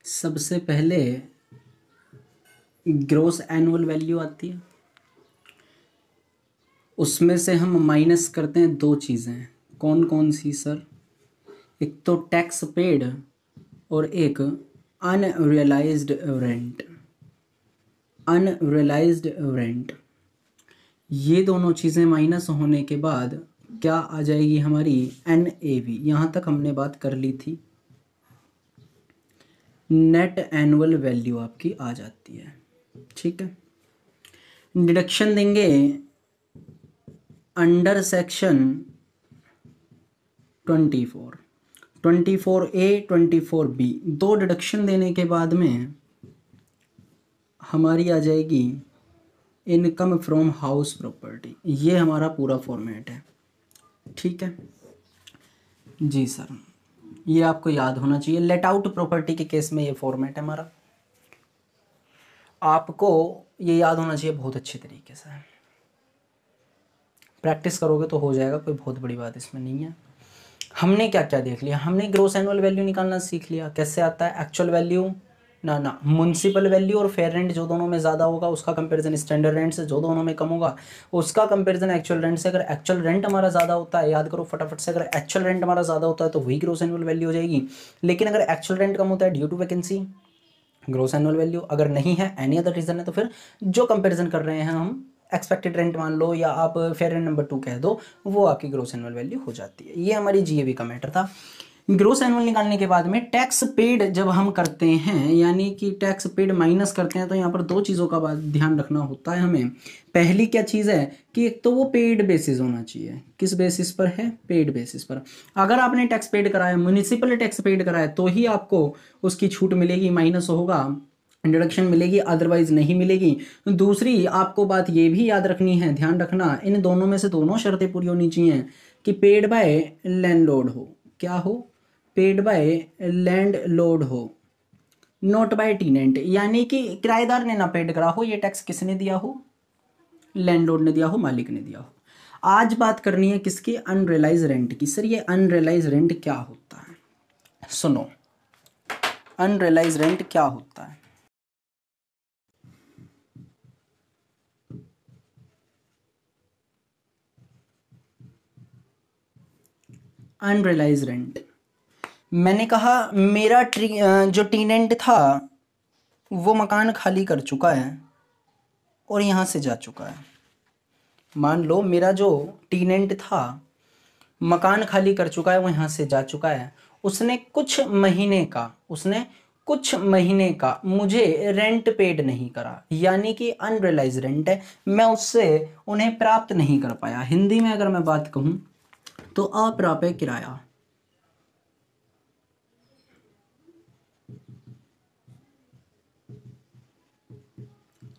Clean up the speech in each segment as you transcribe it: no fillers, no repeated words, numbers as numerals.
सबसे पहले gross annual value आती है, उसमें से हम माइनस करते हैं दो चीज़ें। कौन कौन सी सर? एक तो टैक्स पेड और एक अनरियलाइज्ड रेंट। अनरियलाइज्ड रेंट, ये दोनों चीज़ें माइनस होने के बाद क्या आ जाएगी हमारी NAV। यहाँ तक हमने बात कर ली थी। नेट एनुअल वैल्यू आपकी आ जाती है। ठीक है, डिडक्शन देंगे अंडर सेक्शन 24A 24B। दो डिडक्शन देने के बाद में हमारी आ जाएगी इनकम फ्रॉम हाउस प्रॉपर्टी। ये हमारा पूरा फॉर्मेट है। ठीक है जी सर, ये आपको याद होना चाहिए। लेट आउट प्रॉपर्टी के केस में ये फॉर्मेट है हमारा, आपको ये याद होना चाहिए बहुत अच्छे तरीके से। प्रैक्टिस करोगे तो हो जाएगा, कोई बहुत बड़ी बात इसमें नहीं है। हमने क्या क्या देख लिया? हमने ग्रॉस एनुअल वैल्यू निकालना सीख लिया। कैसे आता है? एक्चुअल वैल्यू ना म्युनिसिपल वैल्यू और फेयर रेंट जो दोनों में ज़्यादा होगा उसका कंपैरिजन स्टैंडर्ड रेंट से, जो दोनों में कम होगा उसका कंपैरिजन एक्चुअल रेंट से। अगर एक्चुअल रेंट हमारा ज़्यादा होता है, याद करो फटाफट से, अगर एक्चुअल रेंट हमारा ज़्यादा होता है तो वही ग्रॉस एनुअल वैल्यू हो जाएगी। लेकिन अगर एक्चुअल रेंट कम होता है due to vacancy, gross annual value. अगर नहीं है, एनी अदर रीजन है, तो फिर जो कंपैरिजन कर रहे हैं हम, एक्सपेक्टेड रेंट मान लो या आप फेयर रेंट नंबर 2 कह दो, वो आपकी ग्रॉस एनुअल वैल्यू हो जाती है। ये हमारी GAV का मैटर था। ग्रॉस एनुअल निकालने के बाद में टैक्स पेड जब हम करते हैं, यानी कि टैक्स पेड माइनस करते हैं, तो यहाँ पर दो चीज़ों का बात ध्यान रखना होता है हमें। पहली क्या चीज़ है कि एक तो वो पेड बेसिस होना चाहिए। किस बेसिस पर है? पेड बेसिस पर। अगर आपने टैक्स पेड कराया, म्युनिसिपल टैक्स पेड कराया, तो ही आपको उसकी छूट मिलेगी, माइनस होगा, डिडक्शन मिलेगी, अदरवाइज नहीं मिलेगी। दूसरी आपको बात ये भी याद रखनी है, ध्यान रखना, इन दोनों में से दोनों शर्तें पूरी होनी चाहिए कि पेड बाय लैंडलॉर्ड हो। क्या हो? पेड बाय लैंडलॉर्ड हो, नॉट बाय टेनेंट। यानी कि किराएदार ने ना पेड करा हो, ये टैक्स किसने दिया हो? लैंडलॉर्ड ने दिया हो, मालिक ने दिया हो। आज बात करनी है किसकी? अनरियलाइज रेंट की। सर ये अनरियलाइज रेंट क्या होता है? सुनो, अनरियलाइज रेंट क्या होता है? अनरियलाइज रेंट, मैंने कहा मेरा जो टेनेंट था वो मकान खाली कर चुका है और यहाँ से जा चुका है। मान लो मेरा जो टेनेंट था मकान खाली कर चुका है, वो यहाँ से जा चुका है। उसने कुछ महीने का मुझे रेंट पेड नहीं करा, यानी कि अनरियलाइज रेंट है, मैं उससे उन्हें प्राप्त नहीं कर पाया। हिंदी में अगर मैं बात कहूँ तो अप्राप्य किराया।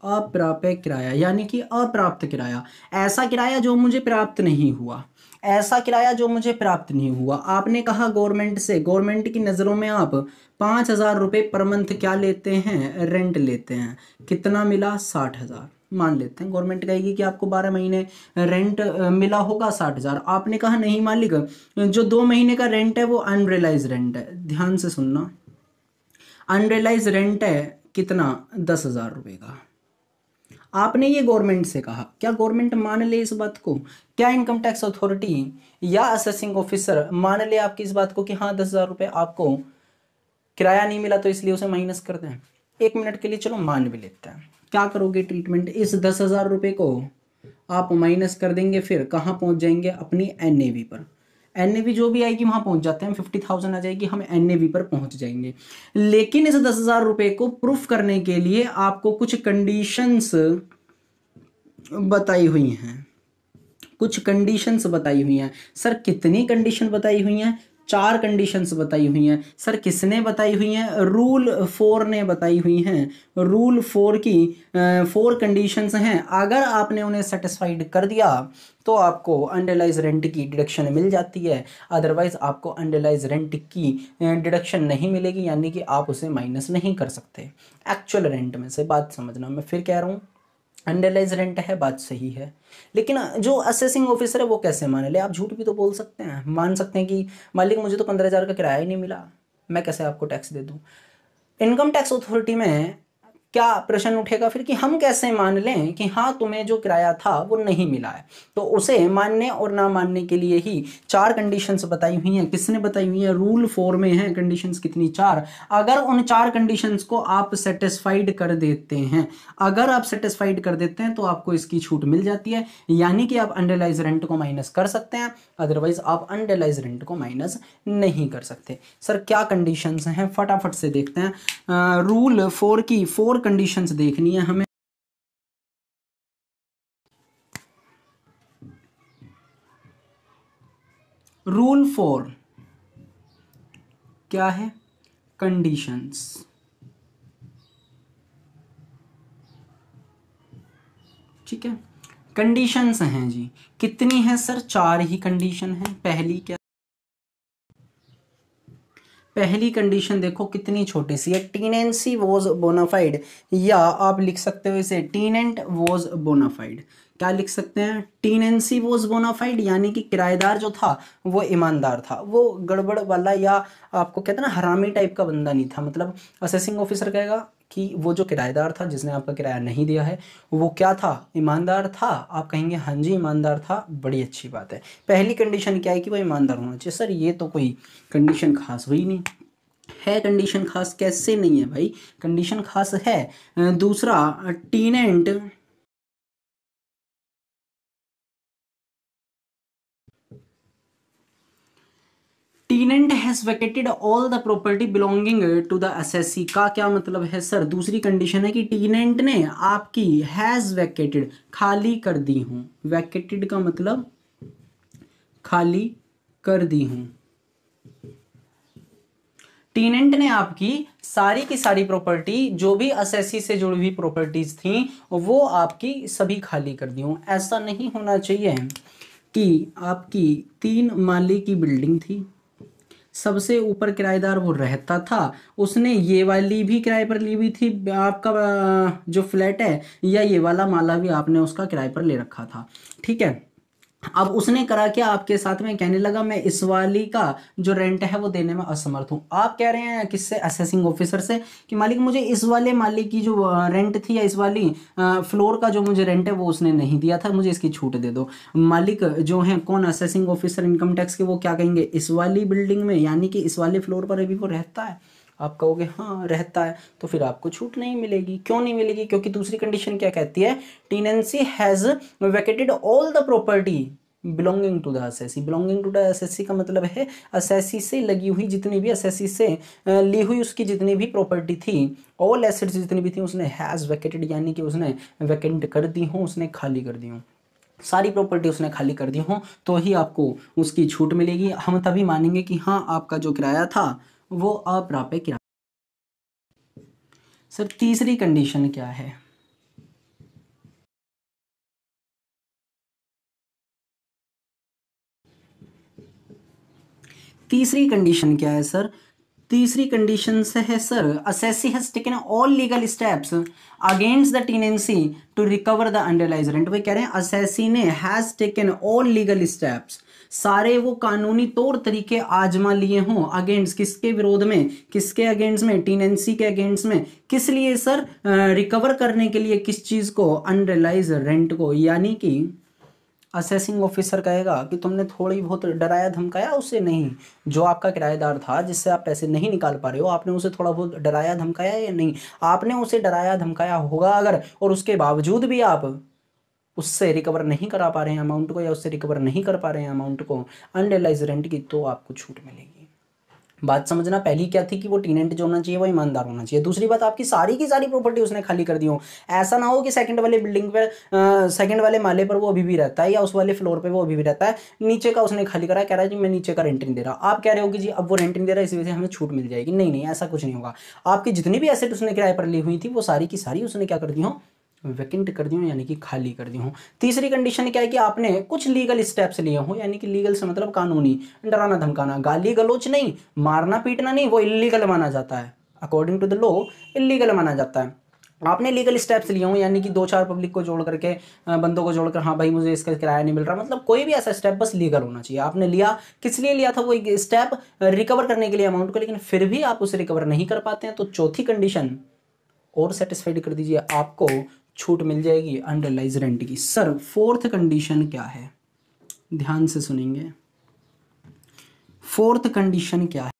अप्राप्य किराया यानी कि अप्राप्त किराया, ऐसा किराया जो मुझे प्राप्त नहीं हुआ, ऐसा किराया जो मुझे प्राप्त नहीं हुआ। आपने कहा गवर्नमेंट से, गवर्नमेंट की नज़रों में आप 5,000 रुपये पर मंथ क्या लेते हैं? रेंट लेते हैं। कितना मिला? 60,000 मान लेते हैं। गवर्नमेंट कहेगी कि आपको 12 महीने रेंट मिला होगा 60,000। आपने कहा नहीं मालिक, जो 2 महीने का रेंट है वो अनरियलाइज रेंट है। ध्यान से सुनना, अनरियलाइज रेंट है कितना? 10,000 रुपये का। आपने ये गवर्नमेंट से कहा, क्या गवर्नमेंट मान ले इस बात को? क्या इनकम टैक्स अथॉरिटी या असेसिंग ऑफिसर मान ले आपकी इस बात को कि हाँ 10,000 रुपये आपको किराया नहीं मिला तो इसलिए उसे माइनस कर दें? 1 मिनट के लिए चलो मान भी लेते हैं। क्या करोगे ट्रीटमेंट? इस 10,000 रुपये को आप माइनस कर देंगे, फिर कहाँ पहुँच जाएंगे? अपनी NAV पर। NAV जो भी आएगी वहाँ पहुँच जाते हैं, 50,000 आ जाएगी, हम NAV पर पहुँच जाएंगे। लेकिन इस 10,000 रुपये को प्रूफ करने के लिए आपको कुछ कंडीशंस बताई हुई हैं, कुछ कंडीशंस बताई हुई हैं। सर कितनी कंडीशन बताई हुई हैं? 4 कंडीशंस बताई हुई हैं। सर किसने बताई हुई हैं? रूल 4 ने बताई हुई हैं। रूल 4 की 4 कंडीशंस हैं। अगर आपने उन्हें सेटिस्फाइड कर दिया तो आपको अनरियलाइज रेंट की डिडक्शन मिल जाती है, अदरवाइज आपको अनरियलाइज रेंट की डिडक्शन नहीं मिलेगी, यानी कि आप उसे माइनस नहीं कर सकते एक्चुअल रेंट में से। बात समझना, मैं फिर कह रहा हूँ, अनरियलाइज रेंट है, बात सही है, लेकिन जो असेसिंग ऑफिसर है वो कैसे मान ले? आप झूठ भी तो बोल सकते हैं, मान सकते हैं कि मालिक मुझे तो 15,000 का किराया ही नहीं मिला, मैं कैसे आपको टैक्स दे दूं? इनकम टैक्स अथॉरिटी में क्या प्रश्न उठेगा फिर कि हम कैसे मान लें कि हाँ तुम्हें जो किराया था वो नहीं मिला है। तो उसे मानने और ना मानने के लिए ही 4 कंडीशंस बताई हुई हैं। किसने बताई हुई है? रूल 4 में है कंडीशंस कितनी? 4। अगर उन 4 कंडीशंस को आप सेटिस्फाइड कर देते हैं, अगर आप सेटिस्फाइड कर देते हैं तो आपको इसकी छूट मिल जाती है, यानी कि आप अनरियलाइज रेंट को माइनस कर सकते हैं, अदरवाइज आप अनरियलाइज रेंट को माइनस नहीं कर सकते। सर क्या कंडीशंस हैं, फटाफट से देखते हैं। रूल 4 की 4 कंडीशंस देखनी है हमें। रूल 4 क्या है? कंडीशंस। ठीक है, कंडीशंस हैं जी। कितनी है सर? 4 ही कंडीशन है। पहली क्या? पहली कंडीशन देखो कितनी छोटी सी है, टीनेंसी वॉज बोनाफाइड, या आप लिख सकते हो इसे टीनेंट वॉज बोनाफाइड। क्या लिख सकते हैं? टीनेंसी वॉज बोनाफाइड, यानी कि किराएदार जो था वो ईमानदार था, वो गड़बड़ वाला या आपको कहते हैं ना हरामी टाइप का बंदा नहीं था। मतलब असेसिंग ऑफिसर कहेगा कि वो जो किराएदार था जिसने आपका किराया नहीं दिया है वो क्या था? ईमानदार था। आप कहेंगे हाँ जी ईमानदार था, बड़ी अच्छी बात है। पहली कंडीशन क्या है कि वो ईमानदार होना चाहिए। सर ये तो कोई कंडीशन खास हुई नहीं है। कंडीशन खास कैसे नहीं है भाई? कंडीशन खास है। दूसरा, tenant tenant has vacated all the property belonging to the assessee. का क्या मतलब है सर? दूसरी कंडीशन है कि टीनेंट ने आपकी हैज वैकेटेड खाली कर दी हूं। वैकेटेड का मतलब खाली कर दी हूं। टीनेंट ने आपकी सारी की सारी प्रॉपर्टी, जो भी असेसी से जुड़ी हुई प्रॉपर्टीज थी, वो आपकी सभी खाली कर दी हूं। ऐसा नहीं होना चाहिए कि आपकी 3 माले की बिल्डिंग थी, सबसे ऊपर किराएदार वो रहता था, उसने ये वाली भी किराए पर ली हुई थी आपका जो फ्लैट है, या ये वाला माला भी आपने उसका किराए पर ले रखा था। ठीक है, अब उसने करा क्या? आपके साथ में कहने लगा मैं इस वाली का जो रेंट है वो देने में असमर्थ हूं। आप कह रहे हैं किससे? असेसिंग ऑफिसर से कि मालिक मुझे इस वाले मालिक की जो रेंट थी या इस वाली फ्लोर का जो मुझे रेंट है वो उसने नहीं दिया था, मुझे इसकी छूट दे दो। मालिक जो है कौन? असेसिंग ऑफिसर इनकम टैक्स के, वो क्या कहेंगे? इस वाली बिल्डिंग में, यानी कि इस वाले फ्लोर पर अभी वो रहता है। आप कहोगे हाँ रहता है, तो फिर आपको छूट नहीं मिलेगी। क्यों नहीं मिलेगी? क्योंकि दूसरी कंडीशन क्या कहती है? Tenancy has vacated all the property belonging to the assessee. Belonging to the assessee का मतलब है असेसी से लगी हुई जितनी भी, असेसी से ली हुई उसकी जितनी भी प्रॉपर्टी थी, ऑल एसेट्स जितनी भी थी, उसने हैज वैकेटेड यानी कि उसने वैकेंट कर दी हो, उसने खाली कर दी हो, सारी प्रॉपर्टी उसने खाली कर दी हो, तो ही आपको उसकी छूट मिलेगी। हम तभी मानेंगे कि हाँ आपका जो किराया था वो अप्राप्य किराया। सर तीसरी कंडीशन क्या है? तीसरी कंडीशन क्या है सर? तीसरी कंडीशन से है sir, assessee has taken all legal steps against the tenancy to recover the unrealised rent. भाई कह रहे हैं असेसी ने has taken all legal steps, सारे वो कानूनी तौर तरीके आजमा लिए हों, अगेंस्ट किसके विरोध में? किसके अगेंस्ट में? टीनेंसी के अगेंस्ट में। किस लिए सर? रिकवर करने के लिए। किस चीज को? अनरियलाइज्ड रेंट को। यानी कि असेसिंग ऑफिसर कहेगा कि तुमने थोड़ी बहुत डराया धमकाया उससे, नहीं, जो आपका किराएदार था जिससे आप पैसे नहीं निकाल पा रहे हो, आपने उसे थोड़ा बहुत डराया धमकाया या नहीं? आपने उसे डराया धमकाया होगा अगर, और उसके बावजूद भी आप उससे रिकवर नहीं करा पा रहे हैं अमाउंट को, या उससे रिकवर नहीं कर पा रहे हैं अमाउंट को अनरियलाइज रेंट की, तो आपको छूट मिलेगी। बात समझना, पहली क्या थी कि वो टीनेंट जो होना चाहिए वो ईमानदार होना चाहिए। दूसरी बात, आपकी सारी की सारी प्रॉपर्टी उसने खाली कर दी हो। ऐसा ना हो कि सेकंड वाले बिल्डिंग पे सेकंड वाले माले पर वो अभी भी रहता है, या उस वाले फ्लोर पे वो अभी भी रहता है, नीचे का उसने खाली करा, कह रहा है जी मैं नीचे का रेंट नहीं दे रहा। आप कह रहे हो कि जी अब वो रेंट नहीं दे रहा इस वजह से हमें छूट मिल जाएगी। नहीं नहीं, ऐसा कुछ नहीं होगा। आपकी जितनी भी एसेट उसने किराए पर ली हुई थी वो सारी की सारी उसने क्या कर दी हो? वैकेंट कर दी हूँ, यानी कि खाली कर दी हूँ। तीसरी कंडीशन क्या है कि आपने कुछ लीगल स्टेप्स लिए हो, यानी कि लीगल से मतलब कानूनी, डराना धमकाना, गाली गलोच नहीं, मारना पीटना नहीं, वो इलीगल माना जाता है, according to the law illegal माना जाता है। आपने लीगल स्टेप्स लिए हों, यानी कि 2-4 पब्लिक को जोड़ करके बंदों को जोड़कर, हाँ भाई मुझे इसका किराया नहीं मिल रहा, मतलब कोई भी ऐसा स्टेप बस लीगल होना चाहिए। आपने लिया, किस लिए लिया था वो स्टेप? रिकवर करने के लिए अमाउंट को, लेकिन फिर भी आप उसे रिकवर नहीं कर पाते हैं, तो चौथी कंडीशन और सेटिस्फाइड कर दीजिए, आपको छूट मिल जाएगी अनरियलाइज रेंट की। सर फोर्थ कंडीशन क्या है? ध्यान से सुनेंगे, फोर्थ कंडीशन क्या है?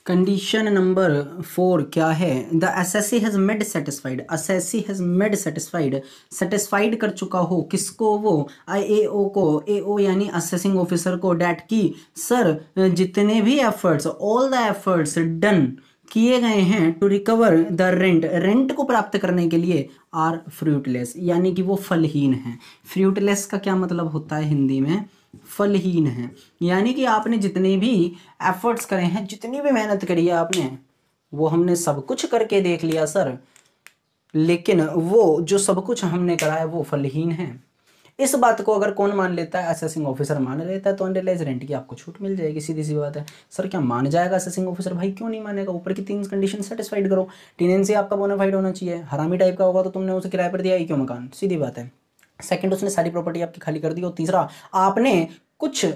कंडीशन नंबर 4 क्या है? The assessee has made satisfied, assessee has made satisfied, satisfied कर चुका हो, किसको? वो AO को, AO यानी असेसिंग ऑफिसर को, डैट की सर जितने भी efforts, all the efforts done किए गए हैं to recover the rent, rent को प्राप्त करने के लिए, आर फ्रूटलेस, यानी कि वो फलहीन है। फ्रूटलेस का क्या मतलब होता है हिंदी में? फलहीन है। यानी कि आपने जितने भी एफर्ट्स करे हैं, जितनी भी मेहनत करी है आपने, वो हमने सब कुछ करके देख लिया सर, लेकिन वो जो सब कुछ हमने करा है वो फलहीन है। इस बात को अगर कौन मान लेता है? असेसिंग ऑफिसर मान लेता है, तो अनरियलाइज रेंट की आपको छूट मिल जाएगी, सीधी सी बात है। सर क्या मान जाएगा असेसिंग ऑफिसर? भाई क्यों नहीं मानेगा? ऊपर की 3 कंडीशन सेटिस्फाइड करो, टेनेंसी आपका बोनाफाइड होना चाहिए, हरामी टाइप का होगा तो तुमने उसे किराए पर दिया ही क्यों मकान, सीधी बात है। सेकंड, उसने सारी प्रॉपर्टी आपकी खाली कर दी, और तीसरा, आपने कुछ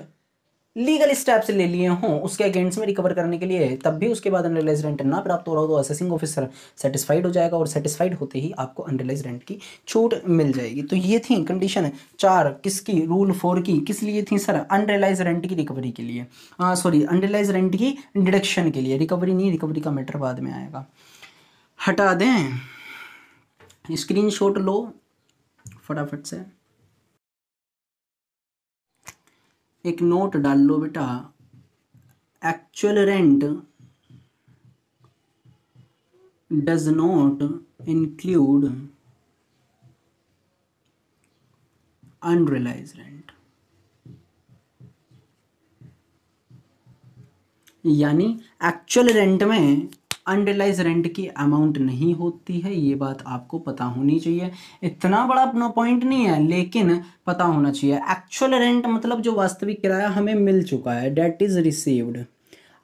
लीगल स्टेप्स ले लिए हों उसके अगेंस्ट में रिकवर करने के लिए, तब भी उसके बाद अनरियलाइज रेंट ना प्राप्त हो रहा हो, तो असेसिंग ऑफिसर सेटिस्फाइड हो जाएगा, और सेटिस्फाइड होते ही आपको अनरियलाइज रेंट की छूट मिल जाएगी। तो ये थी कंडीशन 4 किसकी? रूल 4 की। किस लिए थी सर? अनरियलाइज रेंट की रिकवरी के लिए, सॉरी अनरियलाइज रेंट की डिडक्शन के लिए, रिकवरी नहीं, रिकवरी का मैटर बाद में आएगा। हटा दें, स्क्रीनशॉट लो फटाफट से, एक नोट डाल लो बेटा, actual rent does not include unrealise rent, यानी एक्चुअल रेंट में अनरियलाइज रेंट की अमाउंट नहीं होती है, ये बात आपको पता होनी चाहिए। इतना बड़ा अपना पॉइंट नहीं है, लेकिन पता होना चाहिए। एक्चुअल रेंट मतलब जो वास्तविक किराया हमें मिल चुका है, डेट इज रिसीव्ड।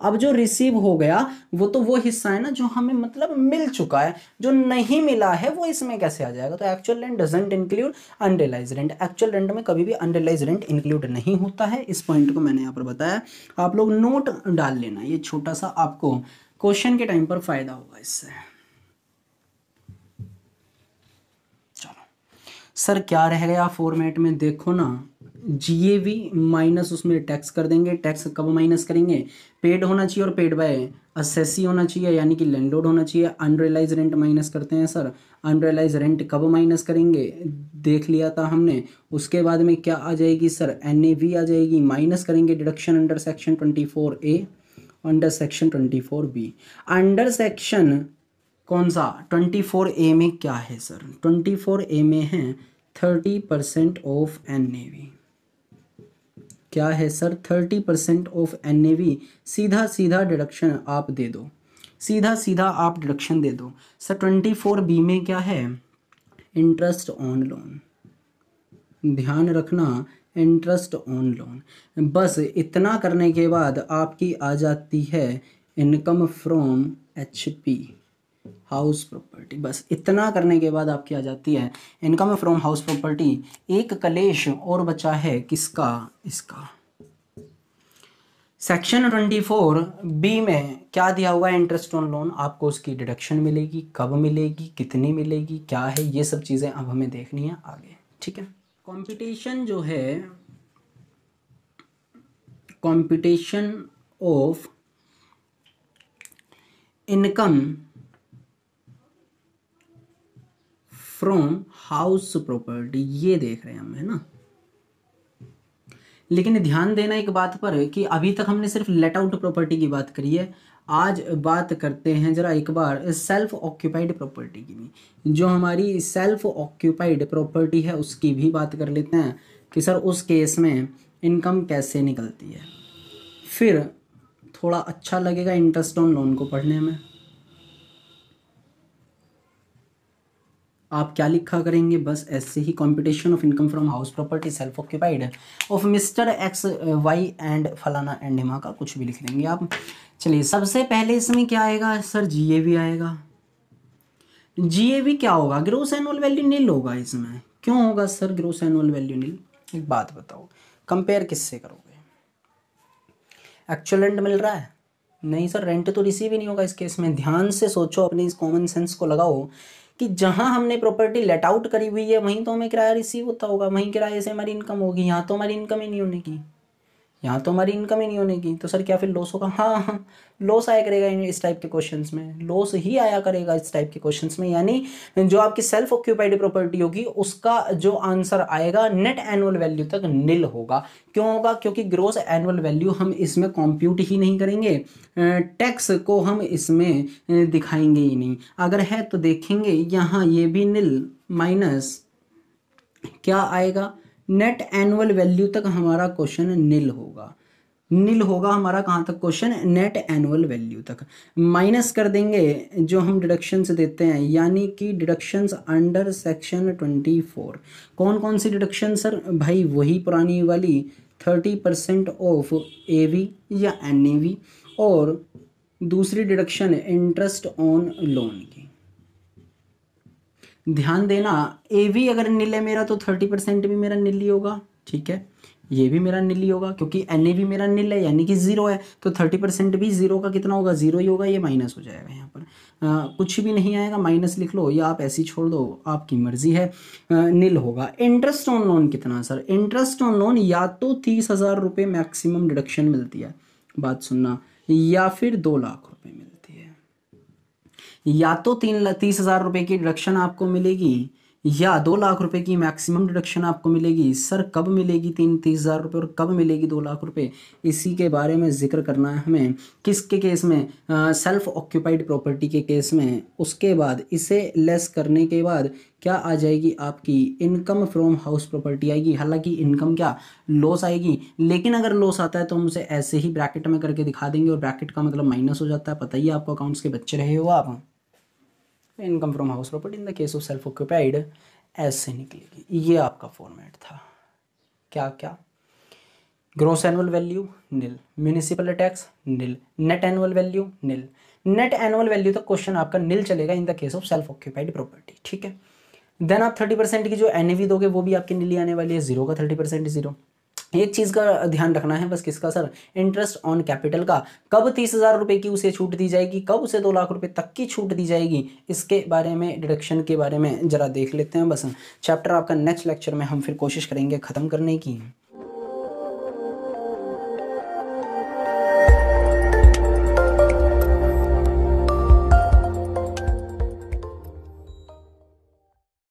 अब जो रिसीव हो गया वो तो वो हिस्सा है ना जो हमें मतलब मिल चुका है, जो नहीं मिला है वो इसमें कैसे आ जाएगा? तो actual rent doesn't include unrealise rent, actual rent में कभी भी अनरियलाइज रेंट इंक्लूड नहीं होता है। इस पॉइंट को मैंने यहाँ पर बताया, आप लोग नोट डाल लेना, ये छोटा सा आपको क्वेश्चन के टाइम पर फायदा होगा इससे। चलो सर क्या रह गया फॉर्मेट में, देखो ना, GAV माइनस उसमें टैक्स कर देंगे। टैक्स कब माइनस करेंगे? पेड होना चाहिए, और पेड बाय असेसी होना चाहिए, यानी कि लैंडलॉर्ड होना चाहिए। अनरियलाइज रेंट माइनस करते हैं सर, अनरियलाइज रेंट कब माइनस करेंगे? देख लिया था हमने। उसके बाद में क्या आ जाएगी सर? NAV आ जाएगी, माइनस करेंगे deduction under section 24A, under section 24B। Under section कौन सा? 24A में क्या है सर? 24A में है 30% ऑफ NAV। क्या है सर? 30% of NAV। सीधा सीधा डिडक्शन आप दे दो, सीधा सीधा आप डिडक्शन दे दो सर। 24B में क्या है? इंटरेस्ट ऑन लोन, ध्यान रखना, इंटरेस्ट ऑन लोन। बस इतना करने के बाद आपकी आ जाती है income from HP house property. बस इतना करने के बाद आपकी आ जाती है इनकम फ्रॉम हाउस प्रॉपर्टी। एक कलेश और बचा है, किसका? इसका। सेक्शन 24B में क्या दिया हुआ है? Interest on loan. आपको उसकी डिडक्शन मिलेगी, कब मिलेगी, कितनी मिलेगी, क्या है, ये सब चीज़ें अब हमें देखनी है आगे, ठीक है। कंपटीशन जो है, competition of income from house property, ये देख रहे हैं हम, है ना। लेकिन ध्यान देना एक बात पर कि अभी तक हमने सिर्फ लेट आउट प्रॉपर्टी की बात करी है। आज बात करते हैं जरा एक बार सेल्फ ऑक्यूपाइड प्रॉपर्टी की भी। जो हमारी सेल्फ ऑक्यूपाइड प्रॉपर्टी है उसकी भी बात कर लेते हैं कि सर उस केस में इनकम कैसे निकलती है। फिर थोड़ा अच्छा लगेगा इंटरेस्ट ऑन लोन को पढ़ने में। आप क्या लिखा करेंगे, बस ऐसे ही computation of income from house property self occupied of mister X Y and फलाना एंड हिमा का कुछ भी लिख लेंगे आप। चलिए सबसे पहले इसमें क्या आएगा सर, जीएवी आएगा। जीएवी क्या होगा, ग्रोस एनुअल वैल्यू नील होगा इसमें। क्यों होगा सर ग्रोस एनुअल वैल्यू नील, एक बात बताओ, कंपेयर किससे करोगे, एक्चुअल रेंट मिल रहा है, नहीं सर रेंट तो रिसीव ही नहीं होगा इस केस में। ध्यान से सोचो, अपने इस कॉमन सेंस को लगाओ कि जहां हमने प्रॉपर्टी लेट आउट करी हुई है वहीं तो हमें किराया रिसीव होता होगा, वहीं किराए से हमारी इनकम होगी। यहाँ तो हमारी इनकम ही नहीं होने की, यहाँ तो हमारी इनकम ही नहीं होने की, तो सर क्या फिर लॉस होगा? हाँ हाँ, लॉस आया करेगा इस टाइप के क्वेश्चंस में, लॉस ही आया करेगा इस टाइप के क्वेश्चंस में। यानी जो आपकी सेल्फ ऑक्यूपाइड प्रॉपर्टी होगी उसका जो आंसर आएगा नेट एनुअल वैल्यू तक नील होगा। क्यों होगा? क्योंकि ग्रोस एनुअल वैल्यू हम इसमें कॉम्प्यूट ही नहीं करेंगे, टैक्स को हम इसमें दिखाएंगे ही नहीं। अगर है तो देखेंगे यहाँ ये भी नील माइनस क्या आएगा, नेट एनुअल वैल्यू तक हमारा क्वेश्चन नील होगा। नील होगा हमारा कहाँ तक क्वेश्चन, नेट एनुअल वैल्यू तक। माइनस कर देंगे जो हम डिडक्शंस देते हैं, यानी कि डिडक्शंस अंडर सेक्शन 24। कौन कौन सी डिडक्शन सर? भाई वही पुरानी वाली 30% ऑफ एवी या एनएवी, और दूसरी डिडक्शन इंटरेस्ट ऑन लोन की। ध्यान देना, एवी अगर नील है मेरा तो 30% भी मेरा नील ही होगा, ठीक है, ये भी मेरा नील ही होगा क्योंकि एनएवी मेरा नील है यानी कि जीरो है, तो 30% भी जीरो का कितना होगा, जीरो ही होगा, ये माइनस हो जाएगा यहाँ पर। कुछ भी नहीं आएगा, माइनस लिख लो या आप ऐसे ही छोड़ दो, आपकी मर्जी है। नील होगा। इंटरेस्ट ऑन लोन कितना सर? इंटरेस्ट ऑन लोन या तो 30,000 रुपये मैक्सिमम डिडक्शन मिलती है, बात सुनना, या फिर 2 लाख रुपये मिलती है। या तो 30,000 रुपये की डिडक्शन आपको मिलेगी या 2 लाख रुपए की मैक्सिमम डिडक्शन आपको मिलेगी। सर कब मिलेगी 30,000 रुपये और कब मिलेगी 2 लाख रुपए, इसी के बारे में जिक्र करना है हमें। किसके केस में? सेल्फ ऑक्यूपाइड प्रॉपर्टी के केस में। उसके बाद इसे लेस करने के बाद क्या आ जाएगी, आपकी इनकम फ्रॉम हाउस प्रॉपर्टी आएगी। हालांकि इनकम क्या, लॉस आएगी, लेकिन अगर लॉस आता है तो हम उसे ऐसे ही ब्रैकेट में करके दिखा देंगे, और ब्रैकेट का मतलब माइनस हो जाता है, पता ही है आपको, अकाउंट्स के बच्चे रहे हो आप। Income from house property in the case of self occupied ऐसे निकलेगी। ये आपका फॉर्मेट था। क्या क्या? ग्रोस एनुअल वैल्यू नील, म्यूनिसिपल टैक्स नील, नेट एनुअल वैल्यू नील। नेट एनुअल वैल्यू तक क्वेश्चन आपका नील चलेगा in the case of self occupied property, ठीक है। देन आप 30% की जो एनएवी दोगे वो भी आपकी नीली आने वाली है, जीरो का 30% जीरो। एक चीज़ का ध्यान रखना है बस, किसका सर? इंटरेस्ट ऑन कैपिटल का। कब 30,000 रुपये की उसे छूट दी जाएगी, कब उसे 2 लाख रुपए तक की छूट दी जाएगी, इसके बारे में, डिडक्शन के बारे में जरा देख लेते हैं। बस चैप्टर आपका नेक्स्ट लेक्चर में हम फिर कोशिश करेंगे ख़त्म करने की।